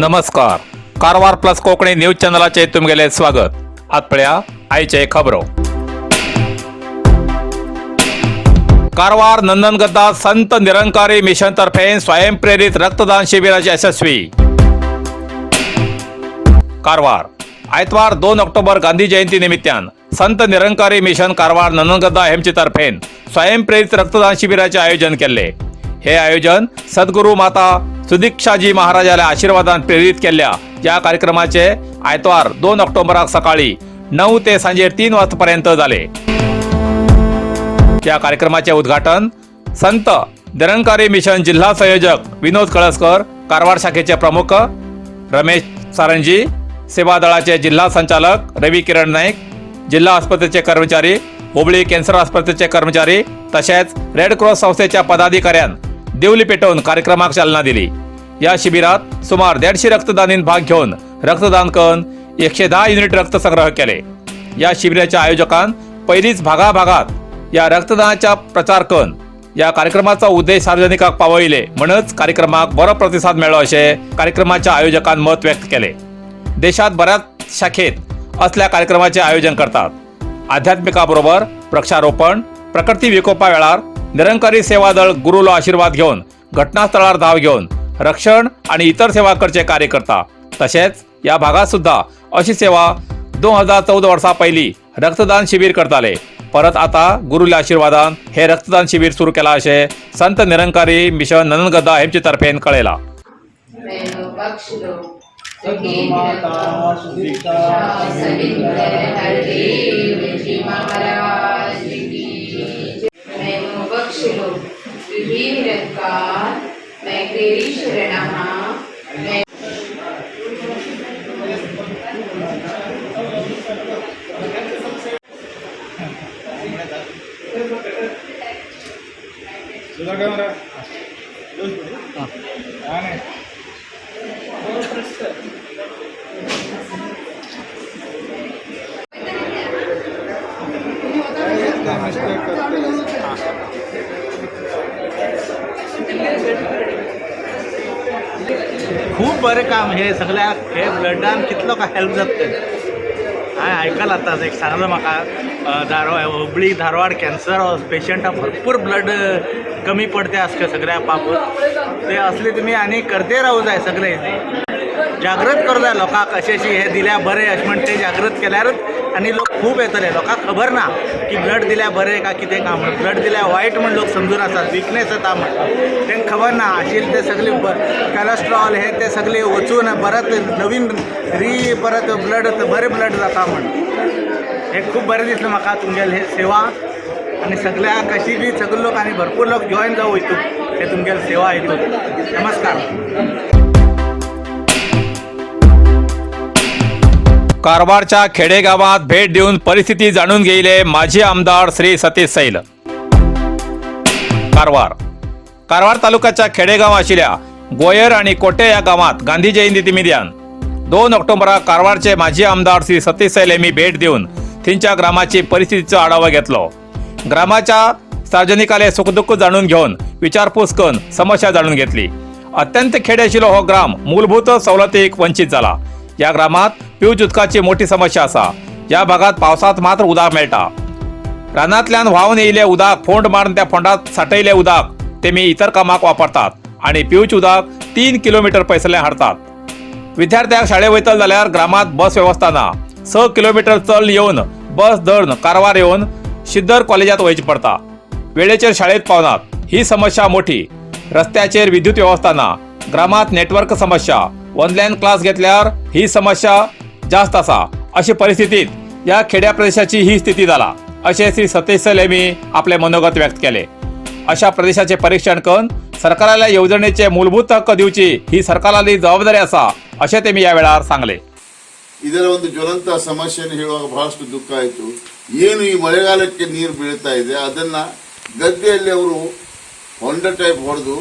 नमस्कार. Karwar plus Konkani news चॅनलाचे तुमगेले स्वागत. आतपळ्या आयचे खबरो. कारवार नंदनगद्दा संत निरंकारी मिशन तर्फे स्वयंप्रेरित रक्तदान शिबिराचे यशस्वी. कारवार आयतवार 2 ऑक्टोबर गांधी जयंती निमित्तान संत निरंकारी मिशन कारवार नंदनगद्दा हेमचे तर्फेन स्वयंप्रेरित रक्तदान शिबिराचे आयोजन केले. हे आयोजन सद्गुरू माता सुदीक्षाजी महाराजाला आशीर्वादान प्रेरित केल्या. या कार्यक्रमाचे आयतवार 2 ऑक्टोबराक सकाळी 9 ते सांजे 3 वाजतापर्यंत झाले. या कार्यक्रमाचे उद्घाटन संत निरंकारी मिशन जिल्हा संयोजक विनोद कळसकर, कारवार शाखेचे प्रमुख रमेश सारंजी, सेवा दळाचे जिल्हा संचालक रवी किरण नाईक, जिल्हा आस्पत्रेचे कर्मचारी, हुबळी कॅन्सर आस्पत्रेचे कर्मचारी तसेच रेड क्रॉस संस्थेच्या पदाधिकाऱ्यान देवली पेटवून कार्यक्रमाक चालना दिली. या शिबिरात सुमार 150 रक्तदानीन भाग घेऊन रक्तदान करून 110 युनिट रक्त संग्रह केले. या शिबिराच्या आयोजकान पहिलीच भागाभागात या रक्तदानाचा प्रचार करून या कार्यक्रमाचा उद्देश सार्वजनिकाक पावयले म्हणूनच कार्यक्रमाक बरो प्रतिसाद मेळ्ळो असे कार्यक्रमाच्या आयोजकान मत व्यक्त केले. देशात बऱ्याच शाखेत असल्या कार्यक्रमाचे आयोजन करतात. आध्यात्मिकाबरोबर वृक्षारोपण, प्रकृती विकोपा वेळार निरंकारी सेवा दळ गुरुलो आशीर्वाद घेऊन घटनास्थळार धाव घेऊन रक्षण आणि इतर सेवा करचे कार्य करता. तसेच या भागात सुद्धा अशी सेवा 2014 वर्सा पहिली रक्तदान शिबिर करताले. परत आता गुरुल्या आशीर्वादान हे रक्तदान शिबिर सुरू केला असे संत निरंकारी मिशन नंदनगद्दा हेमचे तर्फेन कळयला. खूप बरे काम हे सगळ्या हे ब्लडान कितलो का हेल्प जाता. हांवें आयकलां आतां एक सांगलो म्हाका हुबळी धारवाड कॅन्सर पेशंटा भरपूर ब्लड कमी पडते आसता सगळ्या पापूत. ते असले तुमी आनी करते रावू जाय. सगळे जागृत करूं जाय लोकांक अशें हे दिल्या बरें अशें म्हण ते जागृत केल्यारच आनी लोक खूब येतले. लोकांक खबर ना की ब्लड दिल्या बरें काय कितें काम म्हण. ब्लड दिल्या वायट म्हण लोक समजून आसात, विकनेस येता म्हण. तांकां खबर ना आशिल्ले ते सगळे कॅलेस्ट्रॉल हे ते सगळे वचून परत नवीन परत ब्लड बरें ब्लड जाता म्हण. हे खूब बरें दिसलें म्हाका तुमगेले हे सेवा आनी सगळ्या कशी बी सगळे लोक आनी भरपूर लोक जॉईन जावं हितून हे तुमगेले सेवा हितून. नमस्कार. कारवारच्या खेडेगावात भेट देऊन परिस्थिती जाणून घेतले माजी आमदार श्री सतीश सैल. कारवार तालुक्याच्या खेडेगाव आशिल्ल्या गोयर आणि कोटे या गावात गांधी जयंती निमित्तान 2 ऑक्टोबराक कारवारचे माजी आमदार श्री सतीश सैल यांनी भेट देऊन त्यांच्या ग्रामाची परिस्थितीचा आढावा घेतलो. ग्रामाच्या सार्वजनिकाले सुखदुःख जाणून घेऊन विचारपूस करून समस्या जाणून घेतली. अत्यंत खेडे आशिल्लो हो ग्राम मूलभूत सवलतीक वंचित झाला. या ग्रामात पिवच उदकाची मोठी समस्या असा. या भागात पावसात मात्र उदक मेळटा. रानांतल्यान व्हांवन येयले उदक फोंड मारून त्या फोंडात साठयले उदक तेमी इतर कामाक वापरतात आणि पिवच उदक 3 किलोमीटर पयसले हाडतात. विद्यार्थ्यांक शाळेत वयतले जाल्यार ग्रामात बस वेवस्था ना. 6 किलोमीटर चल येवन बस धरून कारवार येवन सिद्धर कॉलेजात वयचे पडता. वेळेचेर शाळेत पावनात. ही समस्या मोठी. रस्त्याचेर विद्युत व्यवस्था ना. ग्रामात नेटवर्क समस्या. ऑनलाईन क्लास घेतल्यावर ही समस्या जास्त असा. अशी परिस्थितीत या खेड्या प्रदेशाची ही स्थिती झाला असे श्री सतीश सैल यांनी आपले मनोगत व्यक्त केले. अशा प्रदेशाचे परीक्षण करून सरकाराला योजनेचे मूलभूत हक्क दिवची ही सरकाराली जबाबदारी असा असे ते मी या वेळार सांगले. ಇದರ ಒಂದು ಜ್ವಲಂತ ಸಮಸ್ಯೆಯನ್ನು ಹೇಳುವಾಗ ಬಹಳಷ್ಟು ದುಃಖ ಆಯಿತು. ಏನು ಈ ಮಳೆಗಾಲಕ್ಕೆ ನೀರು ಬೀಳ್ತಾ ಇದೆ ಅದನ್ನ ಗದ್ದೆಯಲ್ಲಿ ಅವರು ಹೊಂಡ ಟೈಪ್ ಹೊಡೆದು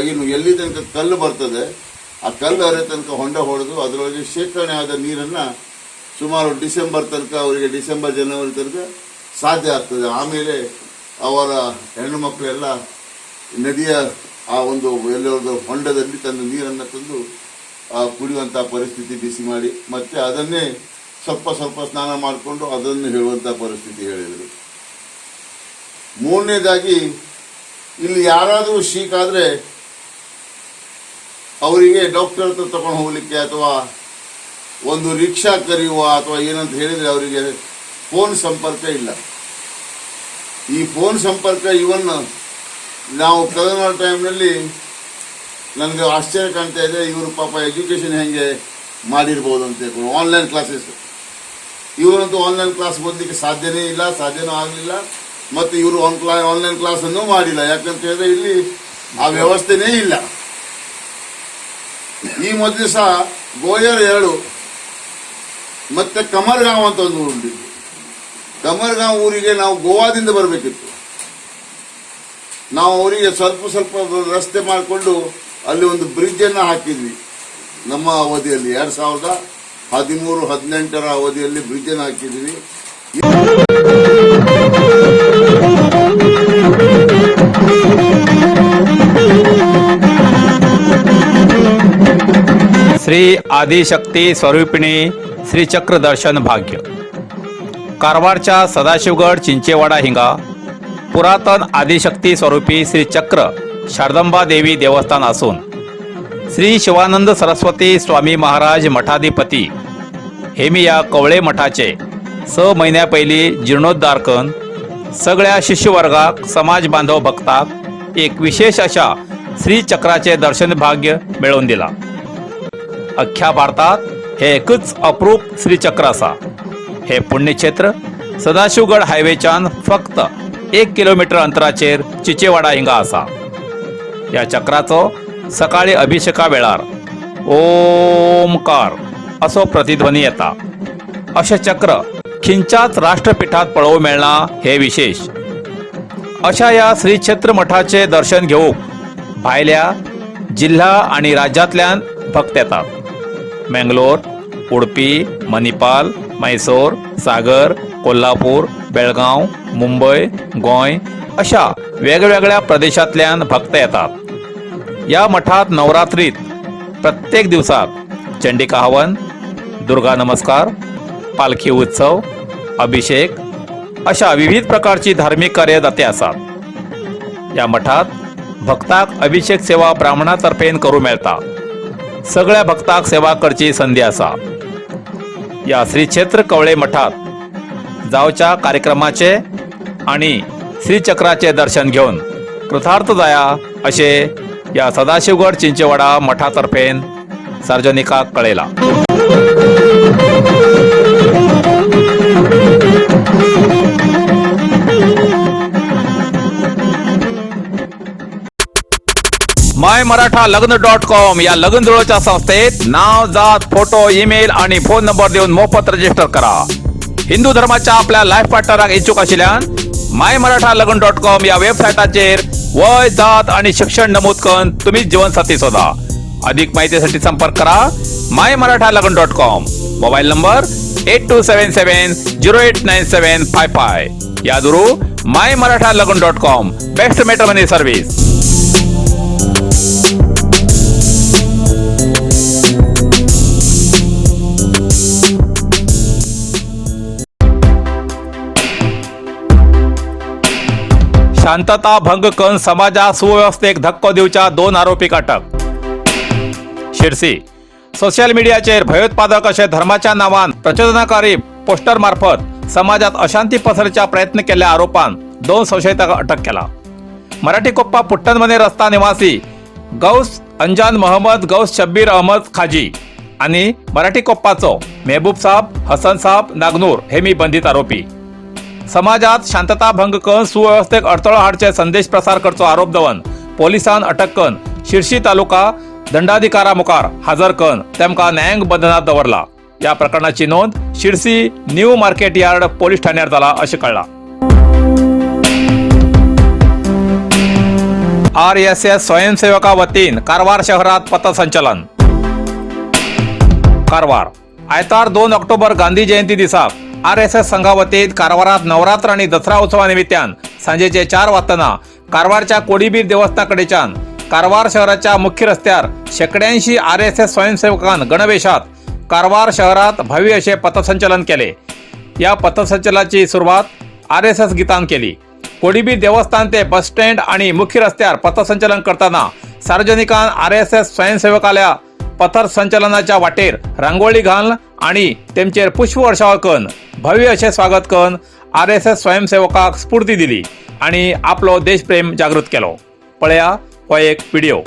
ಏನು ಎಲ್ಲಿ ತನಕ ಕಲ್ಲು ಬರ್ತದೆ ಆ ಕಲ್ಲು ಹರಿಯ ತನಕ ಹೊಂಡ ಹೊಡೆದು ಅದರೊಳಗೆ ಶೇಖರಣೆ ಆದ ನೀರನ್ನು ಸುಮಾರು ಡಿಸೆಂಬರ್ ತನಕ ಅವರಿಗೆ ಡಿಸೆಂಬರ್ ಜನವರಿ ತನಕ ಸಾಧ್ಯ ಆಗ್ತದೆ. ಆಮೇಲೆ ಅವರ ಹೆಣ್ಣು ಮಕ್ಕಳೆಲ್ಲ ನದಿಯ ಆ ಒಂದು ಎಲ್ಲೊಂದು ಹೊಂಡದಲ್ಲಿ ತಂದು ನೀರನ್ನು ತಂದು ಕುಡಿಯುವಂಥ ಪರಿಸ್ಥಿತಿ ಬಿಸಿ ಮಾಡಿ ಮತ್ತೆ ಅದನ್ನೇ ಸ್ವಲ್ಪ ಸ್ವಲ್ಪ ಸ್ನಾನ ಮಾಡಿಕೊಂಡು ಅದನ್ನು ಹೇಳುವಂಥ ಪರಿಸ್ಥಿತಿ ಹೇಳಿದರು. ಮೂರನೇದಾಗಿ ಇಲ್ಲಿ ಯಾರಾದರೂ ಶೀಕ್ ಆದರೆ ಅವರಿಗೆ ಡಾಕ್ಟರ್ ಹತ್ರ ತಗೊಂಡು ಹೋಗಲಿಕ್ಕೆ ಅಥವಾ ಒಂದು ರಿಕ್ಷಾ ಕರೆಯುವ ಅಥವಾ ಏನಂತ ಹೇಳಿದರೆ ಅವರಿಗೆ ಫೋನ್ ಸಂಪರ್ಕ ಇಲ್ಲ. ಈ ಫೋನ್ ಸಂಪರ್ಕ ಇವನ್ ನಾವು ಕರೋನಾ ಟೈಮ್ನಲ್ಲಿ ನನಗೆ ಆಶ್ಚರ್ಯ ಕಾಣ್ತಾ ಇದೆ, ಇವರು ಪಾಪ ಎಜುಕೇಷನ್ ಹೆಂಗೆ ಮಾಡಿರ್ಬೋದು ಅಂತ ಹೇಳ್ಕೊಂಡು ಆನ್ಲೈನ್ ಕ್ಲಾಸಸ್. ಇವರಂತೂ ಆನ್ಲೈನ್ ಕ್ಲಾಸ್ ಓದಲಿಕ್ಕೆ ಸಾಧ್ಯನೂ ಆಗಲಿಲ್ಲ. ಮತ್ತು ಇವರು ಆನ್ಲೈನ್ ಕ್ಲಾಸನ್ನು ಮಾಡಿಲ್ಲ. ಯಾಕಂತ ಹೇಳಿದ್ರೆ ಇಲ್ಲಿ ಆ ವ್ಯವಸ್ಥೆನೇ ಇಲ್ಲ. ಈ ಮೊದಲು ಸಹ ಗೋಯರ್ 2 ಮತ್ತು ಕಮರ್ಗಾಂವ್ ಅಂತ ಒಂದು ಊರಿದ್ದು. ಕಮರ್ಗಾಂವ್ ಊರಿಗೆ ನಾವು ಗೋವಾದಿಂದ ಬರಬೇಕಿತ್ತು. ನಾವು ಅವರಿಗೆ ಸ್ವಲ್ಪ ರಸ್ತೆ ಮಾಡಿಕೊಂಡು ಅಲ್ಲಿ ಒಂದು ಬ್ರಿಡ್ಜನ್ನು ಹಾಕಿದ್ವಿ. ನಮ್ಮ ಅವಧಿಯಲ್ಲಿ 2013-18 ಅವಧಿಯಲ್ಲಿ ಬ್ರಿಡ್ಜನ್ನು ಹಾಕಿದ್ವಿ. श्री आदिशक्ती स्वरूपिणी श्री चक्र दर्शन भाग्य. कारवारच्या सदाशिवगड चिंचेवाडा हिंगा पुरातन आदिशक्ती स्वरूपी श्री चक्र शारदंबा देवी देवस्थान असून श्री शिवानंद सरस्वती स्वामी महाराज मठाधिपती हेमी या कवळे मठाचे 6 महिन्या पहिली जीर्णोद्धार करून सगळ्या शिष्यवर्गाक समाज बांधव भक्ताक एक विशेष अशा श्री चक्राचे दर्शन भाग्य मिळवून दिला. अख्ख्या भारतात हे एकच अप्रूप श्री चक्र असा. हे पुण्यक्षेत्र सदाशिवगड हायवेच्यान फक्त 1 किलोमीटर अंतराचेर चिचेवाडा हिंगा असा. या चक्राचो सकाळी अभिषेका वेळार ओमकार असो प्रतिध्वनी येता. अशें चक्र खिंच्याच राष्ट्रपीठात पळोवंक मेळना हे विशेष. अशा या श्री क्षेत्र मठाचे दर्शन घेवूंक भायल्या जिल्हा आणि राज्यांतल्यान भक्त येतात. मंगलोर, उडपी, मणिपाल, मैसूर, सागर, कोल्हापूर, बेळगाव, मुंबई, गोंय अशा वेगवेगळ्या प्रदेशांतल्यान भक्त येतात. या मठात नवरात्रीत प्रत्येक दिवसाक चंडिका हवन, दुर्गा नमस्कार, पालखी उत्सव, अभिषेक अशा विविध प्रकारची धार्मिक कार्य जाते असतात. या मठात भक्ताक अभिषेक सेवा ब्राह्मणातर्फेन करूं मेळटा. सगळ्या भक्ताक सेवा करची संधी असा. या श्री क्षेत्र कवळे मठात जावच्या कार्यक्रमाचे आणि श्री चक्राचे दर्शन घेऊन कृतार्थ जाया असे या सदाशिवगड चिंचेवाडा मठातर्फेन सार्वजनिकाक कळयला. MyMarathaLagn.com या लग्न जुळवच्या संस्थेत नाव, जात, फोटो, ईमेल आणि फोन नंबर देऊन मोफत रजिस्टर करा. हिंदू धर्माच्या आपल्या लाईफ पार्टनराक इच्छुक आशिल्ल्यान MyMarathaLagn.com या वेबसायटाचेर वय, जात आणि शिक्षण नमूद करून तुम्ही जीवनसाथी शोधा. अधिक माहितीसाठी संपर्क करा MyMarathaLagn.com. Mobile number 8277089755. यादुरू MyMarathaLagn.com. Best matrimony service. शांतता भंग करून समाजात सुव्यवस्थेक धक्को दिवच्या 2 आरोपीक अटक. शिरसी सोशल मीडियाचेर भयोत्पादक अशे धर्माच्या नावान प्रचोदनाकारी पोस्टर मार्फत समाजात अशांती पसरच्या प्रयत्न केल्ल्या आरोपान 2 संशयितांक अटक केला. मराठी कोप्पा पुट्टनमने रस्ता निवासी गौस अंजान मोहम्मद गौस शब्बीर अहमद खाजी आणि मराठी कोप्पाचो मेहबूब साहब हसन साहब नागनूर हे मी बंधित आरोपी. समाजात शांतता भंग करून सुव्यवस्थेक अडथळो हाडचे संदेश प्रसार करचो आरोप दवन पोलिसांन अटक करून शिरसी तालुका दंडाधिकारा मुखार हजर करून तेमकां न्यायिक बंधनात दवरला. या प्रकरणाची नोंद Sirsi new market yard police ठाण्यार जाला अशें कळ्ळां. RSS स्वयंसेवका वतीन कारवार शहरात पथसंचलन. कारवार आयतार 2 ऑक्टोबर गांधी जयंती दिसाक RSS संघा वतीन कारवारात नवरात्र आणि दसरा उत्सवा निमित्तान सांजेचे 4 वाजताना कारवारच्या कोडीबीर देवस्थाना कडेच्यान कारवार शहराच्या मुख्य रस्त्यावर शेकड्यांशी RSS स्वयंसेवकांन गणवेशात कारवार शहरात भव्य असे पथसंचलन केले. या पथसंचलनाची सुरुवात RSS गीतान केली. कोडिबी देवस्थान ते बस स्टँड आणि मुख्य रस्त्यावर पथसंचलन करताना सार्वजनिकांन RSS स्वयंसेवकाल्या पथसंचलनाच्या वाटेर रांगोळी घालून आणि तेमचेर पुष्पवर्षाव करून भव्य असे स्वागत करून RSS स्वयंसेवकाक स्फूर्ती दिली आणि आपलो देशप्रेम जागृत केलो. पळया हो एक व्हिडिओ.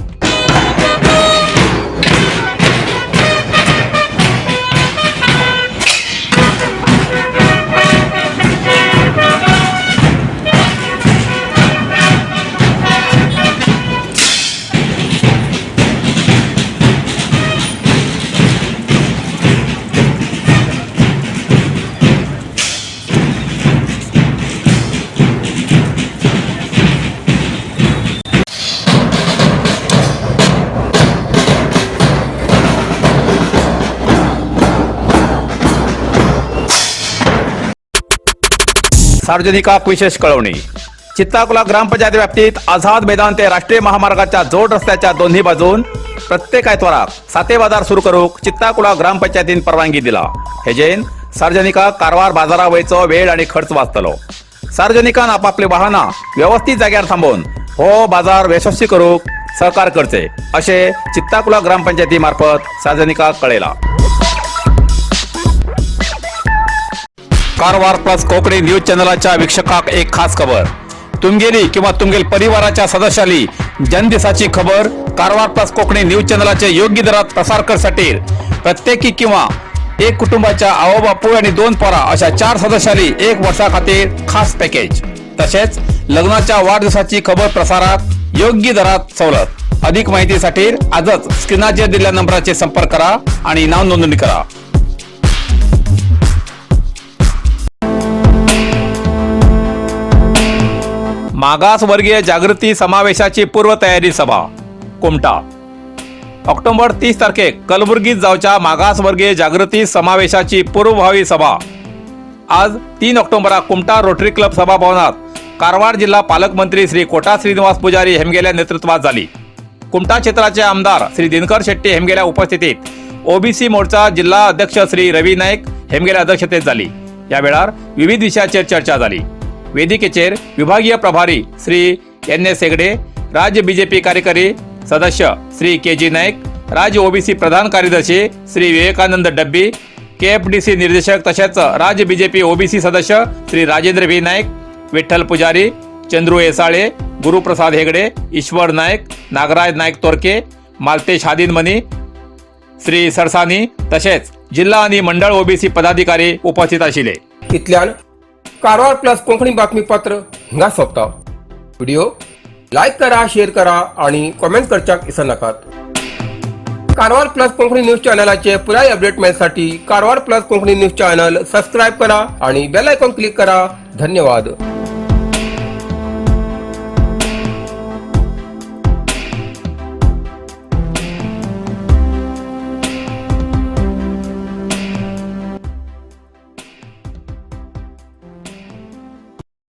सार्वजनिकाक विशेष कळवणी. चित्ताकुला ग्रामपंचायत व्याप्तीत आझाद मैदान ते राष्ट्रीय महामार्गाच्या जोड रस्त्याच्या दोन्ही बाजून प्रत्येक आयतवाराक साते बाजार सुरू करूक चित्ताकुला ग्रामपंचायतीन परवानगी दिला. हेजेन सार्वजनिकाक कारवार बाजारा वयचो वेळ आणि खर्च वाचतलो. सार्वजनिकान आपापली वाहनां व्यवस्थित जाग्यार थांबोवन हो बाजार यशस्वी करूक सहकार करचे असे चित्ताकुला ग्रामपंचायती मार्फत सार्वजनिकाक कळयला. कारवार प्लस कोंकणी न्यूज चॅनलाच्या वीक्षकाक एक खास खबर. तुमगेली किंवा तुमगेल परिवाराच्या सदस्याली जनदिसाची खबर कारवार प्लस कोंकणी न्यूज चॅनलाचे योग्य दरात प्रसार करसाठी प्रत्येकी किंवा एक कुटुंबाच्या आवो बापू आणि 2 पोरा अशा 4 सदस्याली 1 वर्षा खातीर खास पॅकेज. तसेच लग्नाच्या वाढदिवसाची खबर प्रसाराक योग्य दरात सवलत. अधिक माहितीसाठी आजच स्क्रीनाचेर दिलेल्या नंबराचे संपर्क करा आणि नाव नोंदणी करा. मागासवर्गीय जागृती समावेशाची पूर्वतयारी सभा कुमटा. ऑक्टोबर 30 तारखेक कलबुर्गीत जावच्या मागासवर्गीय जागृती समावेशाची पूर्वभावी सभा आज 3 ऑक्टोबराक कुमटा रोटरी क्लब सभाभवनात कारवार जिल्हा पालकमंत्री श्री कोटा श्रीनिवास पुजारी हेमगेल्या नेतृत्वात झाली. कुमटा क्षेत्राचे आमदार श्री दिनकर शेट्टी हेमगेल्या उपस्थितीत OBC मोर्चा जिल्हा अध्यक्ष श्री रवी नाईक हेमगेल्या अध्यक्षतेत झाली. या वेळार विविध विषयाचेर चर्चा झाली. वेदिकेचेर विभागीय प्रभारी श्री NS हेगडे, राज्य BJP कार्यकारी सदस्य श्री KG नाईक, राज्य OBC प्रधान कार्यदर्शी श्री विवेकानंद डब्बी, KFDC निर्देशक तसेच राज्य BJP OBC सदस्य श्री राजेंद्र V नाईक, विठ्ठल पुजारी, चंद्रू येसाळे, गुरुप्रसाद हेगडे, ईश्वर नाईक, नागराज नाईक तोरके, मालतेश हादिनमनी, श्री सरसानी तसेच जिल्हा आणि मंडळ OBC पदाधिकारी उपस्थित आशिल्ले. इतल्यान कारवार प्लस कोंकणी बातमीपत्र हिंगा सोंपता. व्हिडिओ लाईक करा, शेअर करा आणि कमेंट करच्याक विसरू नाकात. कारवार प्लस कोंकणी न्यूज चॅनलाचे पुराय अपडेट मिळण्यासाठी Karwar plus Konkani news channel subscribe करा आणि बेल आयकॉन क्लिक करा. धन्यवाद.